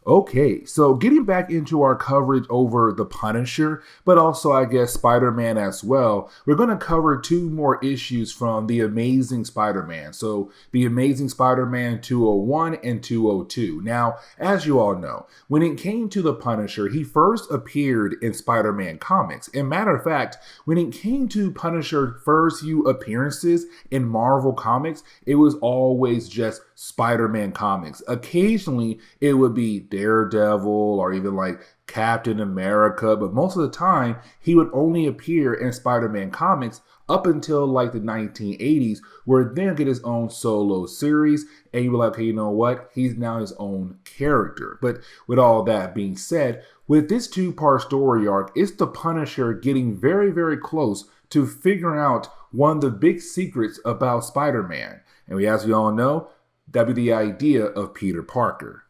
Okay, so getting back into our coverage over the Punisher, but also I guess Spider-Man as well, we're going to cover two more issues from The Amazing Spider-Man. So The Amazing Spider-Man 201 and 202. Now, as you all know, when it came to the Punisher, he first appeared in Spider-Man comics. And matter of fact, when it came to Punisher's first few appearances in Marvel comics, it was always just Spider-Man comics. Occasionally, it would be Daredevil or even like Captain America, but most of the time he would only appear in Spider-Man comics up until like the 1980s, where then get his own solo series, and you were like, hey, you know what? He's now his own character. But with all that being said, with this two-part story arc, it's the Punisher getting very, very close to figuring out one of the big secrets about Spider-Man. And as we all know, that'd be the idea of Peter Parker.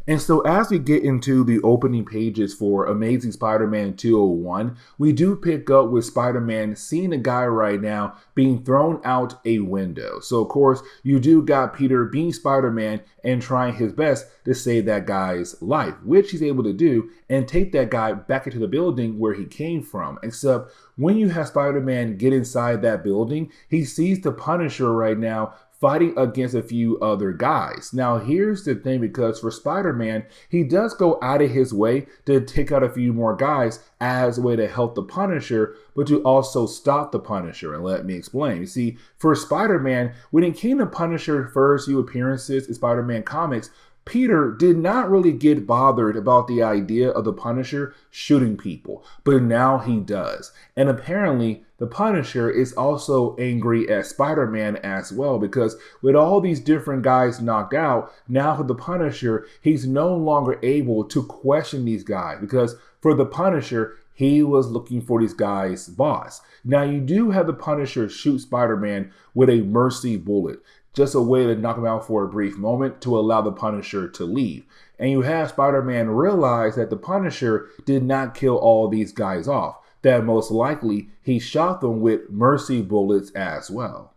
And so as we get into the opening pages for Amazing Spider-Man 201, we do pick up with Spider-Man seeing a guy right now being thrown out a window. So of course, you do got Peter being Spider-Man and trying his best to save that guy's life, which he's able to do and take that guy back into the building where he came from. Except when you have Spider-Man get inside that building, he sees the Punisher right now fighting against a few other guys. Now, here's the thing, because for Spider-Man, he does go out of his way to take out a few more guys as a way to help the Punisher, but to also stop the Punisher. And let me explain. You see, for Spider-Man, when it came to Punisher's first few appearances in Spider-Man comics, Peter did not really get bothered about the idea of the Punisher shooting people, but now he does. And apparently, the Punisher is also angry at Spider-Man as well, because with all these different guys knocked out, now for the Punisher, he's no longer able to question these guys, because for the Punisher, he was looking for these guys' boss. Now, you do have the Punisher shoot Spider-Man with a mercy bullet, just a way to knock him out for a brief moment to allow the Punisher to leave. And you have Spider-Man realize that the Punisher did not kill all these guys off, that most likely he shot them with mercy bullets as well.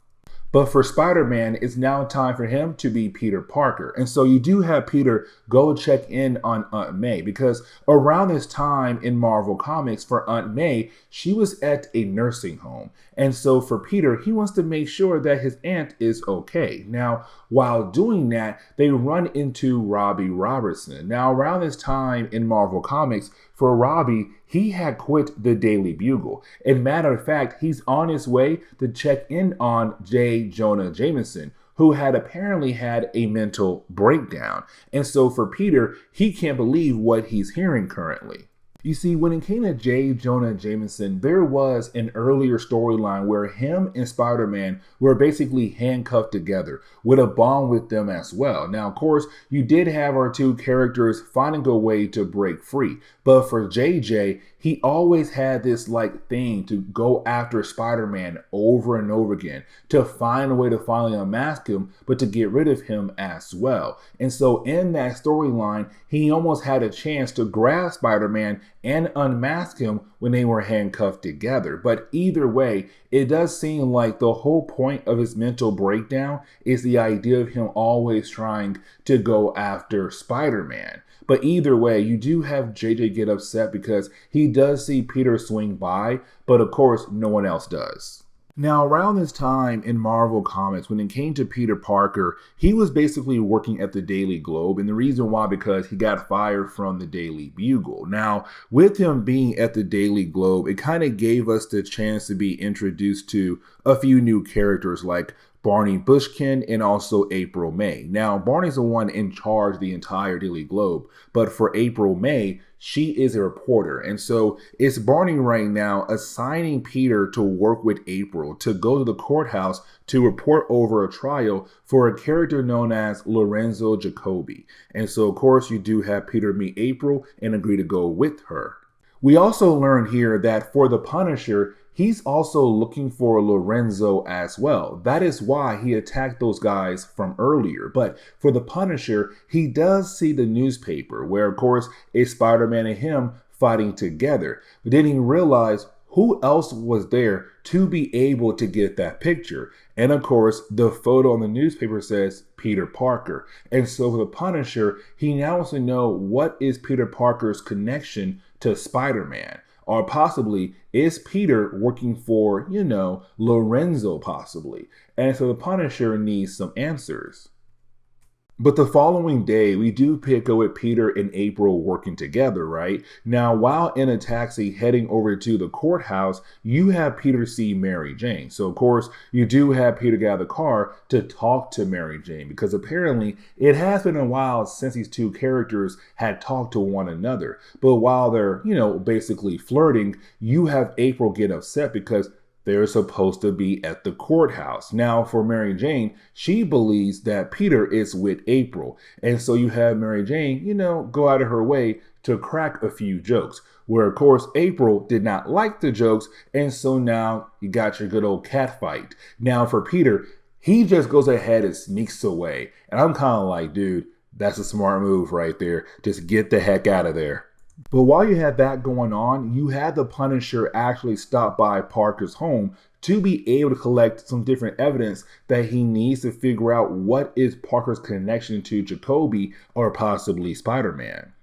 But for Spider-Man, it's now time for him to be Peter Parker. And so you do have Peter go check in on Aunt May, because around this time in Marvel Comics for Aunt May, she was at a nursing home. And so for Peter, he wants to make sure that his aunt is okay. Now, while doing that, they run into Robbie Robertson. Now, around this time in Marvel Comics, for Robbie, he had quit the Daily Bugle. And matter of fact, he's on his way to check in on J.J.J, Jameson, who had apparently had a mental breakdown. And so for Peter, he can't believe what he's hearing currently. You see, when it came to J. Jonah Jameson, there was an earlier storyline where him and Spider-Man were basically handcuffed together with a bond with them as well. Now, of course, you did have our two characters finding a way to break free. But for JJ, he always had this thing to go after Spider-Man over and over again, to find a way to finally unmask him, but to get rid of him as well. And so in that storyline, he almost had a chance to grab Spider-Man and unmask him when they were handcuffed together. But either way, it does seem like the whole point of his mental breakdown is the idea of him always trying to go after Spider-Man. But either way, you do have JJ get upset because he does see Peter swing by, but of course, no one else does. Now, around this time in Marvel Comics, when it came to Peter Parker, he was basically working at the Daily Globe, and the reason why, because he got fired from the Daily Bugle. Now, with him being at the Daily Globe, it kind of gave us the chance to be introduced to a few new characters like Barney Bushkin and also April May. Now, Barney's the one in charge of the entire Daily Globe, but for April May, she is a reporter. And so it's Barney right now assigning Peter to work with April to go to the courthouse to report over a trial for a character known as Lorenzo Jacobi. And so, of course, you do have Peter meet April and agree to go with her. We also learn here that for the Punisher, he's also looking for Lorenzo as well. That is why he attacked those guys from earlier. But for the Punisher, he does see the newspaper where, of course, it's Spider-Man and him fighting together. But then he realized, who else was there to be able to get that picture? And of course, the photo on the newspaper says Peter Parker. And so for the Punisher, he now wants to know what is Peter Parker's connection to Spider-Man? Or possibly, is Peter working for, Lorenzo possibly? And so the Punisher needs some answers. But the following day, we do pick up with Peter and April working together, right? Now, while in a taxi heading over to the courthouse, you have Peter see Mary Jane. So, of course, you do have Peter get out of the car to talk to Mary Jane because apparently it has been a while since these two characters had talked to one another. But while they're, basically flirting, you have April get upset because they're supposed to be at the courthouse. Now, for Mary Jane, she believes that Peter is with April. And so you have Mary Jane, go out of her way to crack a few jokes. Where, of course, April did not like the jokes. And so now you got your good old cat fight. Now, for Peter, he just goes ahead and sneaks away. And I'm kind of like, dude, that's a smart move right there. Just get the heck out of there. But while you had that going on, you had the Punisher actually stop by Parker's home to be able to collect some different evidence that he needs to figure out what is Parker's connection to Jacoby or possibly Spider-Man.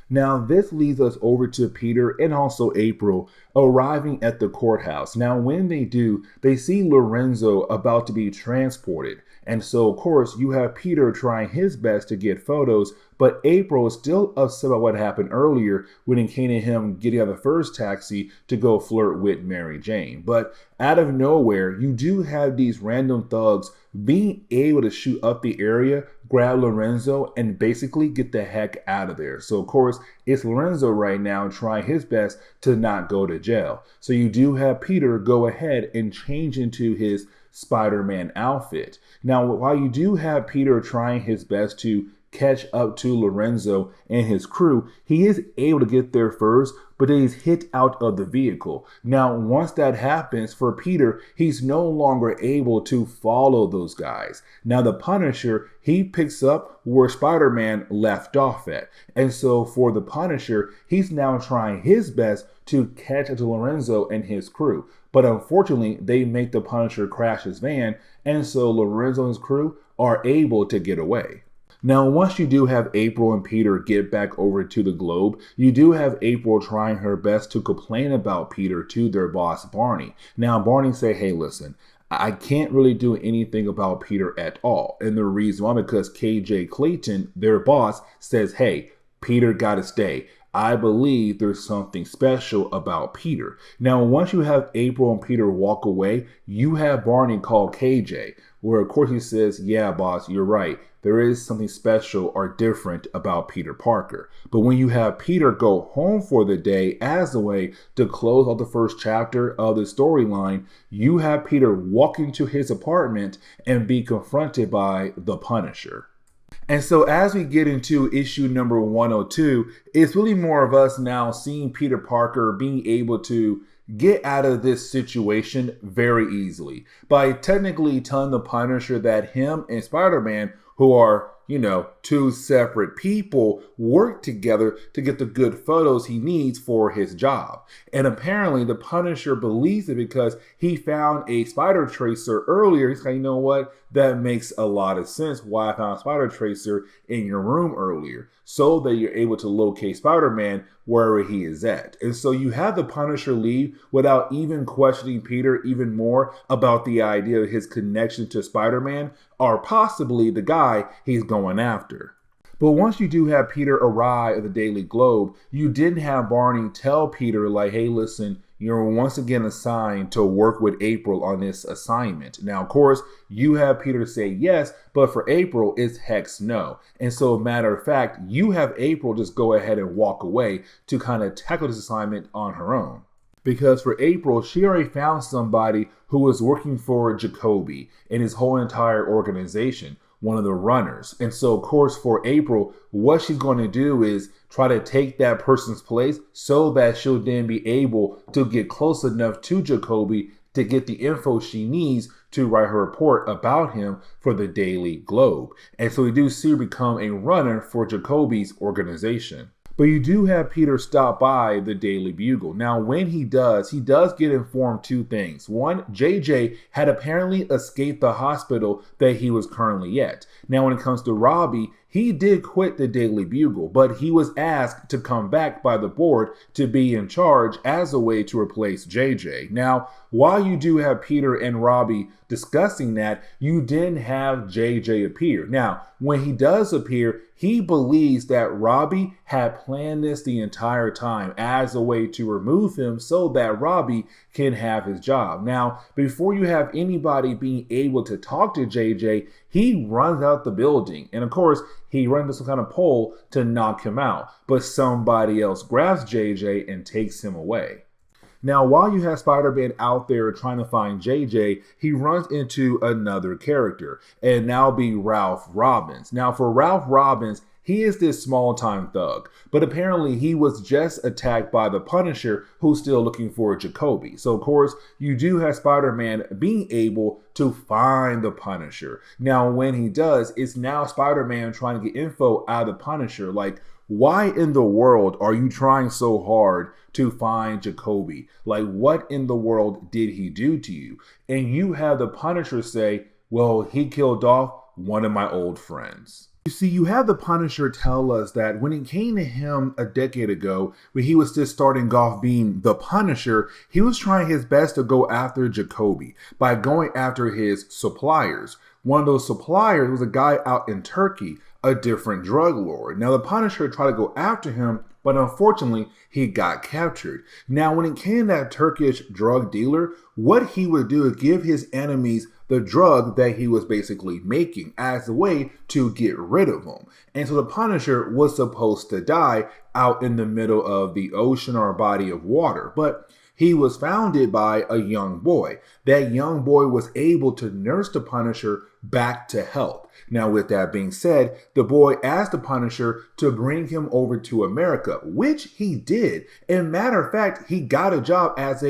Now, this leads us over to Peter and also April arriving at the courthouse. Now, when they do, they see Lorenzo about to be transported. And so, of course, you have Peter trying his best to get photos, but April is still upset about what happened earlier when it came to him getting out of the first taxi to go flirt with Mary Jane. But out of nowhere, you do have these random thugs being able to shoot up the area, grab Lorenzo, and basically get the heck out of there. So, of course, it's Lorenzo right now trying his best to not go to jail. So you do have Peter go ahead and change into his Spider-Man outfit. Now, while you do have Peter trying his best to catch up to Lorenzo and his crew, he is able to get there first, but then he's hit out of the vehicle. Now, once that happens for Peter, he's no longer able to follow those guys. Now, the Punisher, he picks up where Spider-Man left off at. And so for the Punisher, he's now trying his best to catch up to Lorenzo and his crew. But unfortunately, they make the Punisher crash his van, and so Lorenzo and his crew are able to get away. Now, once you do have April and Peter get back over to the Globe, you do have April trying her best to complain about Peter to their boss, Barney. Now, Barney say, hey, listen, I can't really do anything about Peter at all. And the reason why, because KJ Clayton, their boss, says, hey, Peter gotta stay. I believe there's something special about Peter. Now, once you have April and Peter walk away, you have Barney call KJ, where of course he says, yeah, boss, you're right. There is something special or different about Peter Parker. But when you have Peter go home for the day as a way to close out the first chapter of the storyline, you have Peter walk into his apartment and be confronted by the Punisher. And so as we get into issue number 102, it's really more of us now seeing Peter Parker being able to get out of this situation very easily by technically telling the Punisher that him and Spider-Man, who are, two separate people, work together to get the good photos he needs for his job. And apparently the Punisher believes it because he found a spider tracer earlier. He's like, you know what? That makes a lot of sense why I found a spider tracer in your room earlier, so that you're able to locate Spider-Man wherever he is at. And so you have the Punisher leave without even questioning Peter even more about the idea of his connection to Spider-Man or possibly the guy he's going after. But once you do have Peter arrive at the Daily Globe, you didn't have Barney tell Peter like, hey, listen, you're once again assigned to work with April on this assignment. Now, of course, you have Peter say yes, but for April, it's hex no. And so, matter of fact, you have April just go ahead and walk away to kind of tackle this assignment on her own. Because for April, she already found somebody who was working for Jacoby and his whole entire organization, one of the runners. And so, of course, for April, what she's going to do is try to take that person's place so that she'll then be able to get close enough to Jacoby to get the info she needs to write her report about him for the Daily Globe. And so we do see her become a runner for Jacoby's organization. But you do have Peter stop by the Daily Bugle. Now, when he does get informed two things. One, JJ had apparently escaped the hospital that he was currently at. Now, when it comes to Robbie, he did quit the Daily Bugle, but he was asked to come back by the board to be in charge as a way to replace JJ. Now, while you do have Peter and Robbie discussing that, you didn't have JJ appear. Now, when he does appear, he believes that Robbie had planned this the entire time as a way to remove him so that Robbie can have his job. Now, before you have anybody being able to talk to JJ, he runs out the building. And of course, he runs some kind of pole to knock him out. But somebody else grabs JJ and takes him away. Now, while you have Spider-Man out there trying to find JJ, he runs into another character, and now be Ralph Robbins. Now, for Ralph Robbins, he is this small-time thug, but apparently he was just attacked by the Punisher, who's still looking for Jacoby. So, of course, you do have Spider-Man being able to find the Punisher. Now, when he does, it's now Spider-Man trying to get info out of the Punisher, like, why in the world are you trying so hard to find Jacoby? Like, what in the world did he do to you? And you have the Punisher say, well, he killed off one of my old friends. You see, you have the Punisher tell us that when it came to him a decade ago, when he was just starting off being the Punisher, he was trying his best to go after Jacoby by going after his suppliers. One of those suppliers was a guy out in Turkey, a different drug lord. Now, the Punisher tried to go after him, but unfortunately, he got captured. Now, when it came to that Turkish drug dealer, what he would do is give his enemies the drug that he was basically making as a way to get rid of them. And so the Punisher was supposed to die out in the middle of the ocean or a body of water. But he was founded by a young boy. That young boy was able to nurse the Punisher back to health. Now, with that being said, the boy asked the Punisher to bring him over to America, which he did. And matter of fact, he got a job as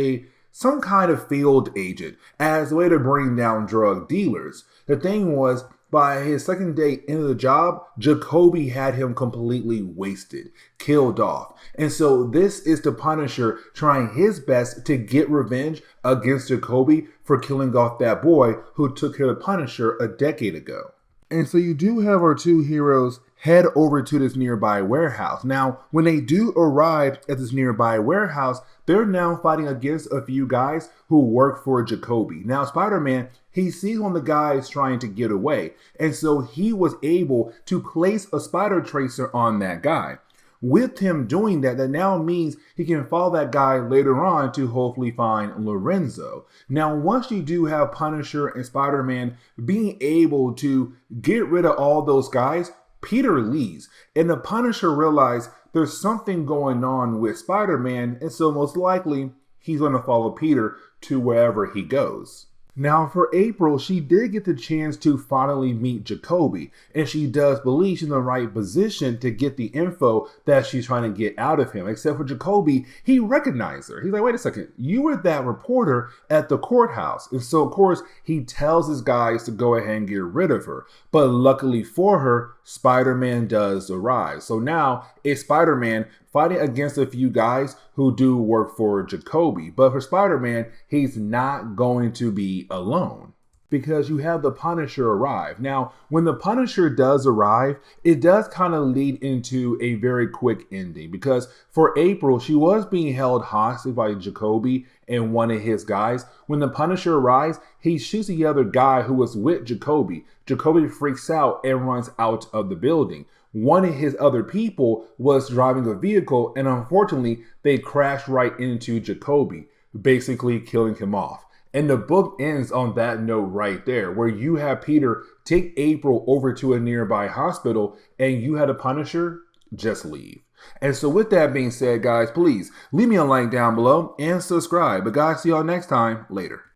some kind of field agent as a way to bring down drug dealers. The thing was, by his second day into the job, Jacoby had him completely wasted, killed off. And so this is the Punisher trying his best to get revenge against Jacoby for killing off that boy who took care of the Punisher a decade ago. And so you do have our two heroes head over to this nearby warehouse. Now, when they do arrive at this nearby warehouse, they're now fighting against a few guys who work for Jacoby. Now, Spider-Man, he sees one of the guys trying to get away, and so he was able to place a spider tracer on that guy. With him doing that, that now means he can follow that guy later on to hopefully find Lorenzo. Now, once you do have Punisher and Spider-Man being able to get rid of all those guys, Peter leaves, and the Punisher realizes there's something going on with Spider-Man, and so most likely he's going to follow Peter to wherever he goes. Now, for April, she did get the chance to finally meet Jacoby, and she does believe she's in the right position to get the info that she's trying to get out of him. Except for Jacoby, he recognized her. He's like, wait a second, you were that reporter at the courthouse. And so, of course, he tells his guys to go ahead and get rid of her. But luckily for her, Spider-Man does arrive. So now it's Spider-Man fighting against a few guys who do work for Jacoby. But for Spider-Man, he's not going to be alone, because you have the Punisher arrive. Now, when the Punisher does arrive, it does kind of lead into a very quick ending, because for April, she was being held hostage by Jacoby and one of his guys. When the Punisher arrives, he shoots the other guy who was with Jacoby. Jacoby freaks out and runs out of the building. One of his other people was driving a vehicle, and unfortunately, they crashed right into Jacoby, basically killing him off. And the book ends on that note right there, where you have Peter take April over to a nearby hospital, and you had a Punisher just leave. And so with that being said, guys, please leave me a like down below and subscribe. But guys, see y'all next time. Later.